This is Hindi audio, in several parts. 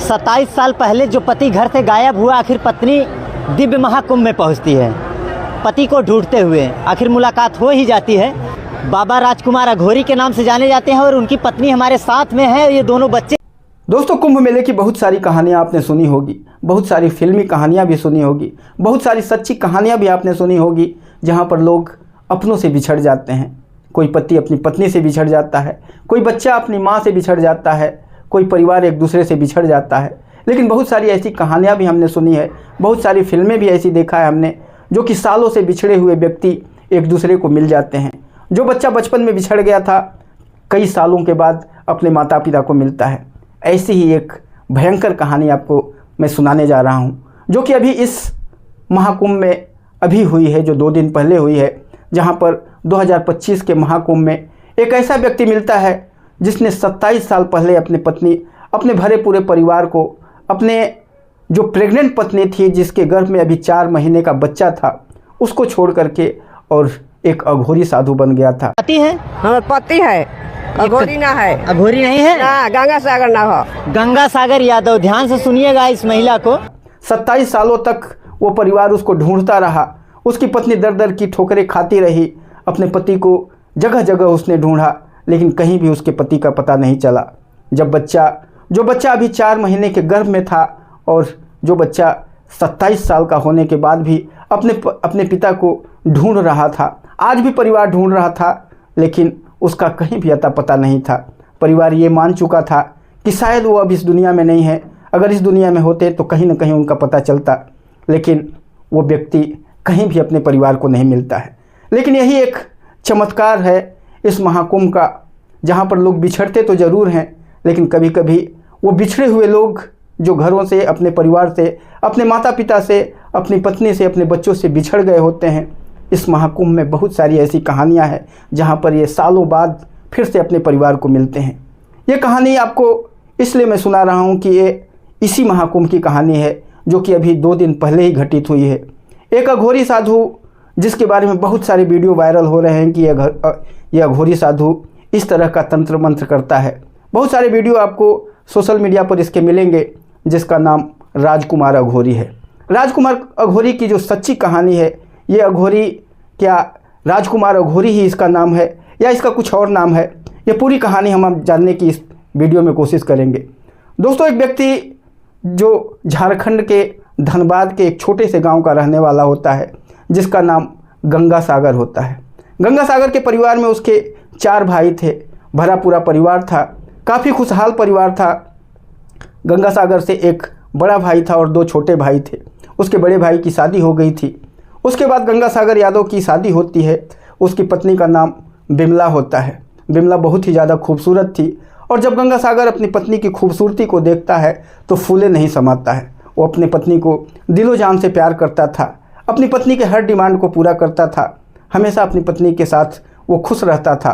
27 साल पहले जो पति घर से गायब हुआ, आखिर पत्नी दिव्य महाकुंभ में पहुंचती है। पति को ढूंढते हुए आखिर मुलाकात हो ही जाती है। बाबा राजकुमार अघोरी के नाम से जाने जाते हैं और उनकी पत्नी हमारे साथ में है। ये दोनों बच्चे। दोस्तों, कुंभ मेले की बहुत सारी कहानियाँ आपने सुनी होगी, बहुत सारी फिल्मी कहानियाँ भी सुनी होगी, बहुत सारी सच्ची कहानियाँ भी आपने सुनी होगी, जहाँ पर लोग अपनों से बिछड़ जाते हैं। कोई पति अपनी पत्नी से बिछड़ जाता है, कोई बच्चा अपनी माँ से बिछड़ जाता है, कोई परिवार एक दूसरे से बिछड़ जाता है। लेकिन बहुत सारी ऐसी कहानियाँ भी हमने सुनी है, बहुत सारी फिल्में भी ऐसी देखा है हमने, जो कि सालों से बिछड़े हुए व्यक्ति एक दूसरे को मिल जाते हैं। जो बच्चा बचपन में बिछड़ गया था, कई सालों के बाद अपने माता पिता को मिलता है। ऐसी ही एक भयंकर कहानी आपको मैं सुनाने जा रहा हूँ, जो कि अभी इस महाकुंभ में अभी हुई है, जो 2 दिन पहले हुई है, जहाँ पर 2025 के महाकुंभ में एक ऐसा व्यक्ति मिलता है जिसने 27 साल पहले अपनी पत्नी, अपने भरे पूरे परिवार को, अपने जो प्रेग्नेंट पत्नी थी जिसके गर्भ में अभी 4 महीने का बच्चा था, उसको छोड़ करके और एक अघोरी साधु बन गया था। पति है? हाँ, पति है, अघोरी ना है। अघोरी नहीं है ना, गंगा सागर ना हो। गंगा सागर यादव। ध्यान से सुनिएगा इस महिला को। 27 सालों तक वो परिवार उसको ढूंढता रहा। उसकी पत्नी दर दर की ठोकरें खाती रही। अपने पति को जगह जगह उसने ढूंढा, लेकिन कहीं भी उसके पति का पता नहीं चला। जो बच्चा अभी 4 महीने के गर्भ में था, और जो बच्चा 27 साल का होने के बाद भी अपने पिता को ढूंढ रहा था। आज भी परिवार ढूंढ रहा था, लेकिन उसका कहीं भी अता पता नहीं था। परिवार ये मान चुका था कि शायद वो अब इस दुनिया में नहीं है। अगर इस दुनिया में होते तो कहीं ना कहीं उनका पता चलता, लेकिन वो व्यक्ति कहीं भी अपने परिवार को नहीं मिलता है। लेकिन यही एक चमत्कार है इस महाकुंभ का, जहाँ पर लोग बिछड़ते तो ज़रूर हैं, लेकिन कभी कभी वो बिछड़े हुए लोग जो घरों से, अपने परिवार से, अपने माता पिता से, अपनी पत्नी से, अपने बच्चों से बिछड़ गए होते हैं। इस महाकुंभ में बहुत सारी ऐसी कहानियां हैं जहां पर ये सालों बाद फिर से अपने परिवार को मिलते हैं। ये कहानी आपको इसलिए मैं सुना रहा हूं कि ये इसी महाकुंभ की कहानी है, जो कि अभी 2 दिन पहले ही घटित हुई है। एक अघोरी साधु, जिसके बारे में बहुत सारे वीडियो वायरल हो रहे हैं कि यह अघोरी साधु इस तरह का तंत्र मंत्र करता है। बहुत सारे वीडियो आपको सोशल मीडिया पर इसके मिलेंगे, जिसका नाम राजकुमार अघोरी है। राजकुमार अघोरी की जो सच्ची कहानी है, ये अघोरी क्या राजकुमार अघोरी ही इसका नाम है या इसका कुछ और नाम है, ये पूरी कहानी हम जानने की इस वीडियो में कोशिश करेंगे। दोस्तों, एक व्यक्ति जो झारखंड के धनबाद के एक छोटे से गांव का रहने वाला होता है, जिसका नाम गंगा सागर होता है। गंगा सागर के परिवार में उसके 4 भाई थे। भरा पूरा परिवार था, काफ़ी खुशहाल परिवार था। गंगा सागर से एक बड़ा भाई था और 2 छोटे भाई थे। उसके बड़े भाई की शादी हो गई थी। उसके बाद गंगा सागर यादव की शादी होती है। उसकी पत्नी का नाम बिमला होता है। बिमला बहुत ही ज़्यादा खूबसूरत थी, और जब गंगा सागर अपनी पत्नी की खूबसूरती को देखता है तो फूले नहीं समाता है। वो अपनी पत्नी को दिलो जान से प्यार करता था, अपनी पत्नी के हर डिमांड को पूरा करता था, हमेशा अपनी पत्नी के साथ वो खुश रहता था।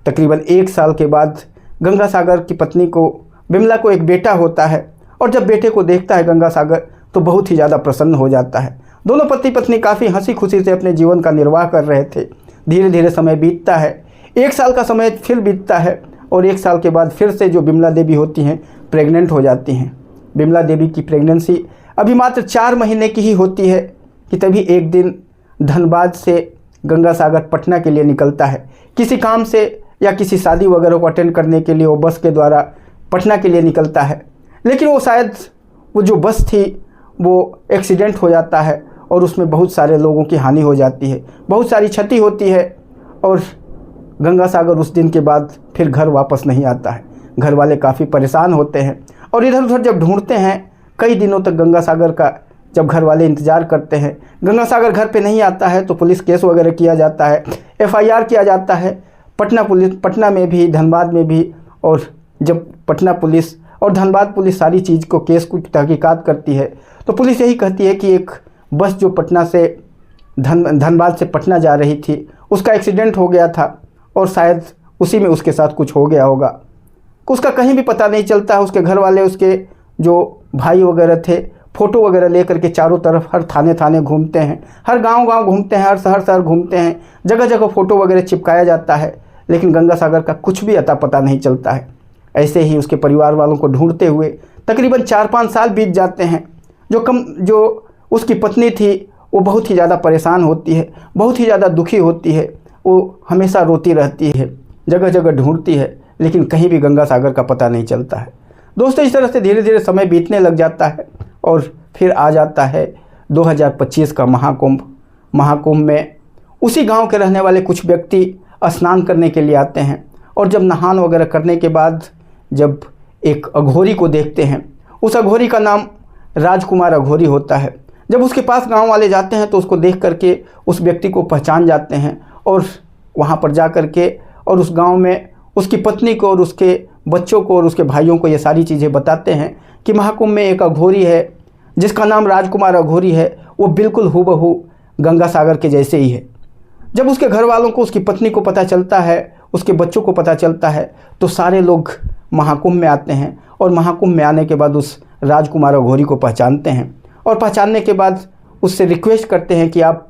तकरीबन 1 साल के बाद गंगा सागर की पत्नी को, बिमला को, एक बेटा होता है, और जब बेटे को देखता है गंगा सागर तो बहुत ही ज़्यादा प्रसन्न हो जाता है। दोनों पति पत्नी काफ़ी हंसी खुशी से अपने जीवन का निर्वाह कर रहे थे। धीरे धीरे समय बीतता है। 1 साल का समय फिर बीतता है, और 1 साल के बाद फिर से जो बिमला देवी होती हैं, प्रेग्नेंट हो जाती हैं। बिमला देवी की प्रेगनेंसी अभी मात्र 4 महीने की ही होती है कि तभी एक दिन धनबाद से गंगा सागर पटना के लिए निकलता है। किसी काम से या किसी शादी वगैरह को अटेंड करने के लिए वो बस के द्वारा पटना के लिए निकलता है। लेकिन वो शायद वो जो बस थी वो एक्सीडेंट हो जाता है, और उसमें बहुत सारे लोगों की हानि हो जाती है, बहुत सारी क्षति होती है, और गंगा सागर उस दिन के बाद फिर घर वापस नहीं आता है। घर वाले काफ़ी परेशान होते हैं, और इधर उधर जब ढूंढते हैं, कई दिनों तक गंगा सागर का जब घर वाले इंतज़ार करते हैं, गंगा सागर घर पे नहीं आता है, तो पुलिस केस वगैरह किया जाता है, FIR किया जाता है पटना में भी, धनबाद में भी। और जब पटना पुलिस और धनबाद पुलिस सारी चीज़ को, केस को तहकीकात करती है, तो पुलिस यही कहती है कि एक बस जो पटना से धनबाद से पटना जा रही थी, उसका एक्सीडेंट हो गया था, और शायद उसी में उसके साथ कुछ हो गया होगा। उसका कहीं भी पता नहीं चलता। उसके घर वाले, उसके जो भाई वगैरह थे, फ़ोटो वगैरह ले करके चारों तरफ हर थाने घूमते हैं, हर गांव घूमते हैं, हर शहर घूमते हैं, जगह जगह फ़ोटो वगैरह चिपकाया जाता है, लेकिन गंगा सागर का कुछ भी अता पता नहीं चलता है। ऐसे ही उसके परिवार वालों को ढूंढते हुए तकरीबन 4-5 साल बीत जाते हैं। जो उसकी पत्नी थी वो बहुत ही ज़्यादा परेशान होती है, बहुत ही ज़्यादा दुखी होती है, वो हमेशा रोती रहती है, जगह जगह ढूंढती है, लेकिन कहीं भी गंगा सागर का पता नहीं चलता है। दोस्तों, इस तरह से धीरे धीरे समय बीतने लग जाता है और फिर आ जाता है 2025 का महाकुंभ में उसी गांव के रहने वाले कुछ व्यक्ति स्नान करने के लिए आते हैं और जब नहान वगैरह करने के बाद जब एक अघोरी को देखते हैं, उस अघोरी का नाम राजकुमार अघोरी होता है। जब उसके पास गांव वाले जाते हैं तो उसको देख करके उस व्यक्ति को पहचान जाते हैं और वहां पर जा करके और उस गांव में उसकी पत्नी को और उसके बच्चों को और उसके भाइयों को ये सारी चीज़ें बताते हैं कि महाकुंभ में एक अघोरी है जिसका नाम राजकुमार अघोरी है, वो बिल्कुल हूबहू गंगा सागर के जैसे ही है। जब उसके घर वालों को, उसकी पत्नी को पता चलता है, उसके बच्चों को पता चलता है, तो सारे लोग महाकुंभ में आते हैं और महाकुंभ में आने के बाद उस राजकुमार अघोरी को पहचानते हैं और पहचानने के बाद उससे रिक्वेस्ट करते हैं कि आप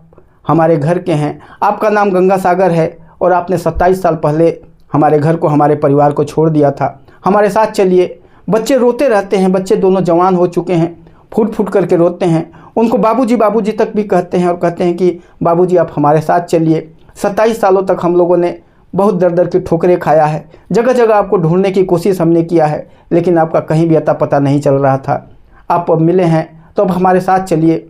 हमारे घर के हैं, आपका नाम गंगा सागर है और आपने 27 साल पहले हमारे घर को, हमारे परिवार को छोड़ दिया था, हमारे साथ चलिए। बच्चे रोते रहते हैं, बच्चे दोनों जवान हो चुके हैं, फूट फूट करके रोते हैं, उनको बाबूजी बाबूजी तक भी कहते हैं और कहते हैं कि बाबूजी आप हमारे साथ चलिए। 27 सालों तक हम लोगों ने बहुत दर दर की ठोकरें खाया है, जगह जगह आपको ढूंढने की कोशिश हमने किया है, लेकिन आपका कहीं भी अता पता नहीं चल रहा था। आप अब मिले हैं तो अब हमारे साथ चलिए।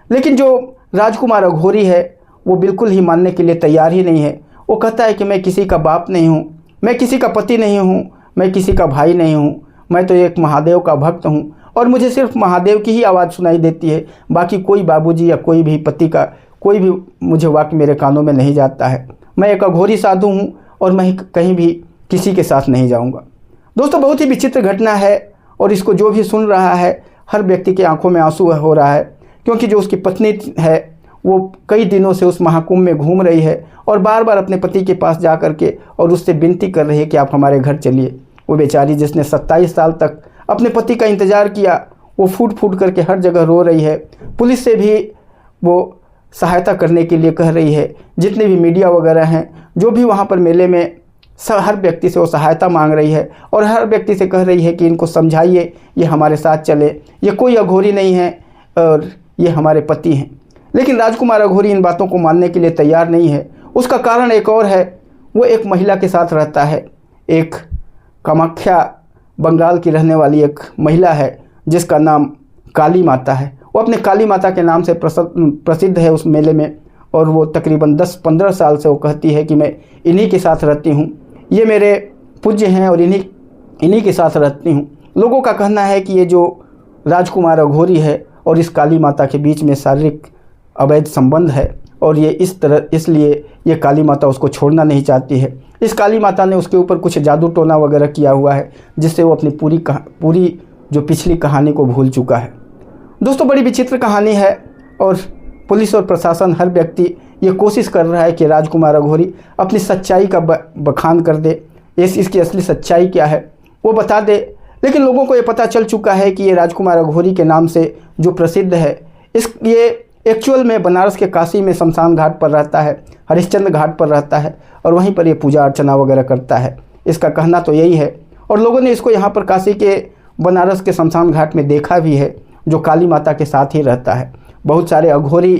लेकिन जो राजकुमार अघोरी है वो बिल्कुल ही मानने के लिए तैयार ही नहीं है। वो कहता है कि मैं किसी का बाप नहीं हूँ, मैं किसी का पति नहीं हूँ, मैं किसी का भाई नहीं हूँ, मैं तो एक महादेव का भक्त हूँ और मुझे सिर्फ महादेव की ही आवाज़ सुनाई देती है, बाकी कोई बाबूजी या कोई भी पति का कोई भी मुझे वाक्य मेरे कानों में नहीं जाता है। मैं एक अघोरी साधु हूँ और मैं कहीं भी किसी के साथ नहीं जाऊँगा। दोस्तों, बहुत ही विचित्र घटना है और इसको जो भी सुन रहा है हर व्यक्ति की आंखों में आंसू हो रहा है, क्योंकि जो उसकी पत्नी है वो कई दिनों से उस महाकुंभ में घूम रही है और बार बार अपने पति के पास जा कर के और उससे विनती कर रही है कि आप हमारे घर चलिए। वो बेचारी जिसने 27 साल तक अपने पति का इंतज़ार किया, वो फूट फूट करके हर जगह रो रही है। पुलिस से भी वो सहायता करने के लिए कह रही है, जितने भी मीडिया वगैरह हैं, जो भी वहाँ पर मेले में हर व्यक्ति से वो सहायता मांग रही है और हर व्यक्ति से कह रही है कि इनको समझाइए, ये हमारे साथ चले, ये कोई अघोरी नहीं है और ये हमारे पति हैं। लेकिन राजकुमार अघोरी इन बातों को मानने के लिए तैयार नहीं है। उसका कारण एक और है, वो एक महिला के साथ रहता है, एक कामाख्या बंगाल की रहने वाली एक महिला है जिसका नाम काली माता है। वो अपने काली माता के नाम से प्रसिद्ध है उस मेले में और वो तकरीबन 10-15 साल से वो कहती है कि मैं इन्हीं के साथ रहती हूँ, ये मेरे पूज्य हैं और इन्हीं के साथ रहती हूँ। लोगों का कहना है कि ये जो राजकुमार अघोरी है और इस काली माता के बीच में शारीरिक अवैध संबंध है और ये इसलिए ये काली माता उसको छोड़ना नहीं चाहती है। इस काली माता ने उसके ऊपर कुछ जादू टोना वगैरह किया हुआ है जिससे वो अपनी पूरी जो पिछली कहानी को भूल चुका है। दोस्तों, बड़ी विचित्र कहानी है और पुलिस और प्रशासन, हर व्यक्ति ये कोशिश कर रहा है कि राजकुमार अघोरी अपनी सच्चाई का बखान कर दे, इसकी असली सच्चाई क्या है वो बता दे। लेकिन लोगों को ये पता चल चुका है कि ये राजकुमार अघोरी के नाम से जो प्रसिद्ध है, ये एक्चुअल में बनारस के काशी में शमशान घाट पर रहता है, हरिश्चंद्र घाट पर रहता है और वहीं पर ये पूजा अर्चना वगैरह करता है। इसका कहना तो यही है और लोगों ने इसको यहाँ पर काशी के बनारस के शमशान घाट में देखा भी है, जो काली माता के साथ ही रहता है। बहुत सारे अघोरी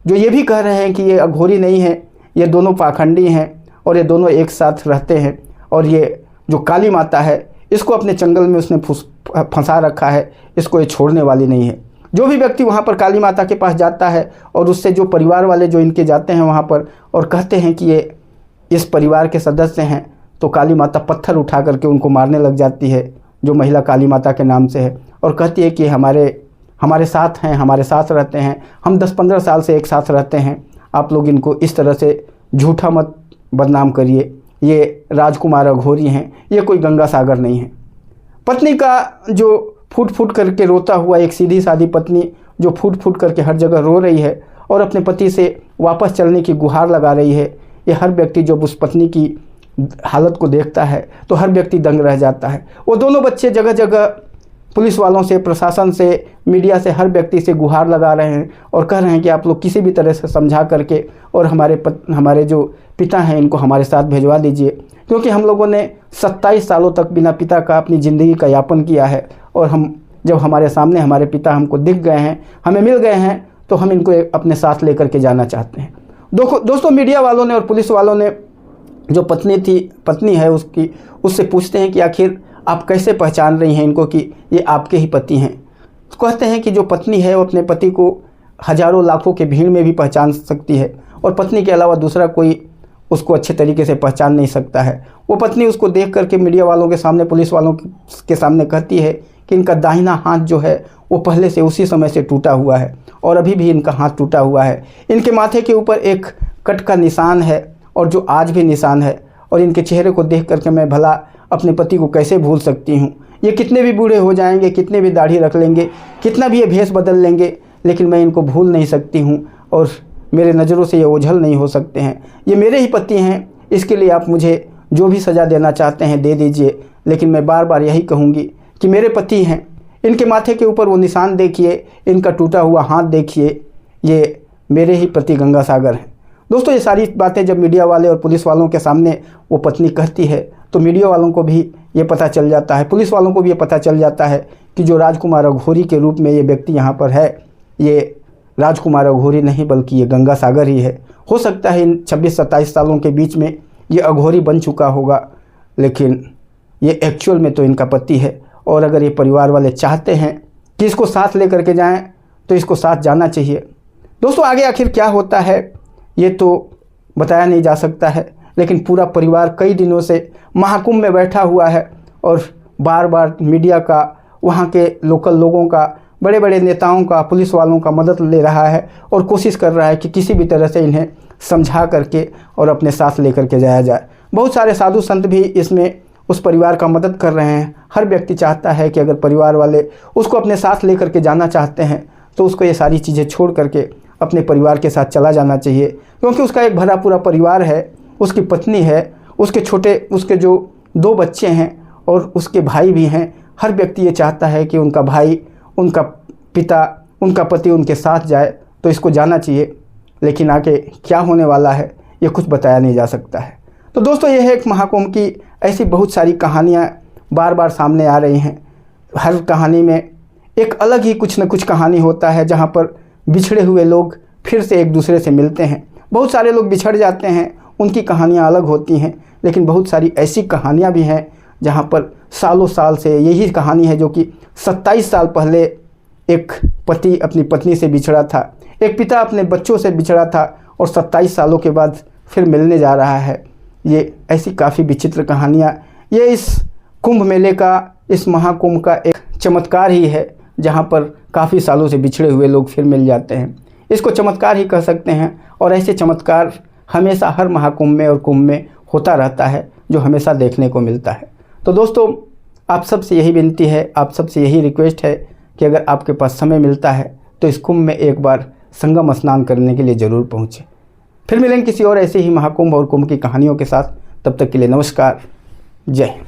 जो ये भी कह रहे हैं कि ये अघोरी नहीं है, ये दोनों पाखंडी हैं और ये दोनों एक साथ रहते हैं और ये जो काली माता है इसको अपने जंगल में उसने फंसा रखा है, इसको ये छोड़ने वाली नहीं है। जो भी व्यक्ति वहाँ पर काली माता के पास जाता है और उससे जो परिवार वाले जो इनके जाते हैं वहाँ पर और कहते हैं कि ये इस परिवार के सदस्य हैं, तो काली माता पत्थर उठा करके उनको मारने लग जाती है, जो महिला काली माता के नाम से है, और कहती है कि हमारे साथ हैं, हमारे साथ रहते हैं, हम 10-15 साल से एक साथ रहते हैं, आप लोग इनको इस तरह से झूठा मत बदनाम करिए, ये राजकुमार अघोरी हैं, ये कोई गंगा सागर नहीं है। पत्नी का जो फूट फूट करके रोता हुआ, एक सीधी सादी पत्नी जो फूट फूट करके हर जगह रो रही है और अपने पति से वापस चलने की गुहार लगा रही है, ये हर व्यक्ति जब उस पत्नी की हालत को देखता है तो हर व्यक्ति दंग रह जाता है। वो दोनों बच्चे जगह जगह पुलिस वालों से, प्रशासन से, मीडिया से, हर व्यक्ति से गुहार लगा रहे हैं और कह रहे हैं कि आप लोग किसी भी तरह से समझा करके और हमारे जो पिता हैं इनको हमारे साथ भिजवा दीजिए, क्योंकि हम लोगों ने 27 सालों तक बिना पिता का अपनी ज़िंदगी का यापन किया है और हम जब हमारे सामने हमारे पिता हमको दिख गए हैं, हमें मिल गए हैं, तो हम इनको अपने साथ लेकर के जाना चाहते हैं। दोस्तों मीडिया वालों ने और पुलिस वालों ने जो पत्नी है उससे पूछते हैं कि आखिर आप कैसे पहचान रही हैं इनको कि ये आपके ही पति हैं। कहते हैं कि जो पत्नी है वो अपने पति को हज़ारों लाखों के भीड़ में भी पहचान सकती है और पत्नी के अलावा दूसरा कोई उसको अच्छे तरीके से पहचान नहीं सकता है। वो पत्नी उसको देख करके मीडिया वालों के सामने, पुलिस वालों के सामने कहती है कि इनका दाहिना हाथ जो है वो पहले से उसी समय से टूटा हुआ है और अभी भी इनका हाथ टूटा हुआ है। इनके माथे के ऊपर एक कट का निशान है और जो आज भी निशान है, और इनके चेहरे को देख करके मैं भला अपने पति को कैसे भूल सकती हूँ। ये कितने भी बूढ़े हो जाएंगे, कितने भी दाढ़ी रख लेंगे, कितना भी ये भेष बदल लेंगे, लेकिन मैं इनको भूल नहीं सकती हूँ और मेरे नज़रों से ये ओझल नहीं हो सकते हैं। ये मेरे ही पति हैं, इसके लिए आप मुझे जो भी सज़ा देना चाहते हैं दे दीजिए, लेकिन मैं बार बार यही कहूँगी कि मेरे पति हैं। इनके माथे के ऊपर वो निशान देखिए, इनका टूटा हुआ हाथ देखिए, ये मेरे ही पति गंगासागर हैं। दोस्तों ये सारी बातें जब मीडिया वाले और पुलिस वालों के सामने वो पत्नी कहती है तो मीडिया वालों को भी ये पता चल जाता है, पुलिस वालों को भी ये पता चल जाता है कि जो राजकुमार अघोरी के रूप में ये व्यक्ति यहाँ पर है, ये राजकुमार अघोरी नहीं बल्कि ये गंगासागर ही है। हो सकता है इन 26-27 सालों के बीच में ये अघोरी बन चुका होगा, लेकिन ये एक्चुअल में तो इनका पति है। और अगर ये परिवार वाले चाहते हैं कि इसको साथ लेकर के जाएं तो इसको साथ जाना चाहिए। दोस्तों आगे आखिर क्या होता है ये तो बताया नहीं जा सकता है, लेकिन पूरा परिवार कई दिनों से महाकुंभ में बैठा हुआ है और बार बार मीडिया का, वहाँ के लोकल लोगों का, बड़े बड़े नेताओं का, पुलिस वालों का मदद ले रहा है और कोशिश कर रहा है कि किसी भी तरह से इन्हें समझा करके और अपने साथ लेकर के जाया जाए। बहुत सारे साधु संत भी इसमें उस परिवार का मदद कर रहे हैं। हर व्यक्ति चाहता है कि अगर परिवार वाले उसको अपने साथ लेकर के जाना चाहते हैं तो उसको ये सारी चीज़ें छोड़ करके अपने परिवार के साथ चला जाना चाहिए, क्योंकि उसका एक भरा पूरा परिवार है, उसकी पत्नी है, उसके जो 2 बच्चे हैं और उसके भाई भी हैं। हर व्यक्ति ये चाहता है कि उनका भाई, उनका पिता, उनका पति उनके साथ जाए, तो इसको जाना चाहिए। लेकिन आगे क्या होने वाला है ये कुछ बताया नहीं जा सकता है। तो दोस्तों ये है एक महाकुंभ की ऐसी बहुत सारी कहानियाँ बार बार सामने आ रही हैं। हर कहानी में एक अलग ही कुछ न कुछ कहानी होता है, जहाँ पर बिछड़े हुए लोग फिर से एक दूसरे से मिलते हैं। बहुत सारे लोग बिछड़ जाते हैं, उनकी कहानियाँ अलग होती हैं, लेकिन बहुत सारी ऐसी कहानियाँ भी हैं जहाँ पर सालों साल से यही कहानी है, जो कि 27 साल पहले एक पति अपनी पत्नी से बिछड़ा था, एक पिता अपने बच्चों से बिछड़ा था और 27 सालों के बाद फिर मिलने जा रहा है। ये ऐसी काफ़ी विचित्र कहानियाँ, ये इस कुंभ मेले का, इस महाकुंभ का एक चमत्कार ही है, जहाँ पर काफ़ी सालों से बिछड़े हुए लोग फिर मिल जाते हैं। इसको चमत्कार ही कह सकते हैं और ऐसे चमत्कार हमेशा हर महाकुंभ में और कुंभ में होता रहता है, जो हमेशा देखने को मिलता है। तो दोस्तों आप सबसे यही विनती है, आप सबसे यही रिक्वेस्ट है कि अगर आपके पास समय मिलता है तो इस कुंभ में एक बार संगम स्नान करने के लिए ज़रूर पहुँचें। फिर मिलेंगे किसी और ऐसे ही महाकुंभ और कुंभ की कहानियों के साथ। तब तक के लिए नमस्कार, जय हिंद।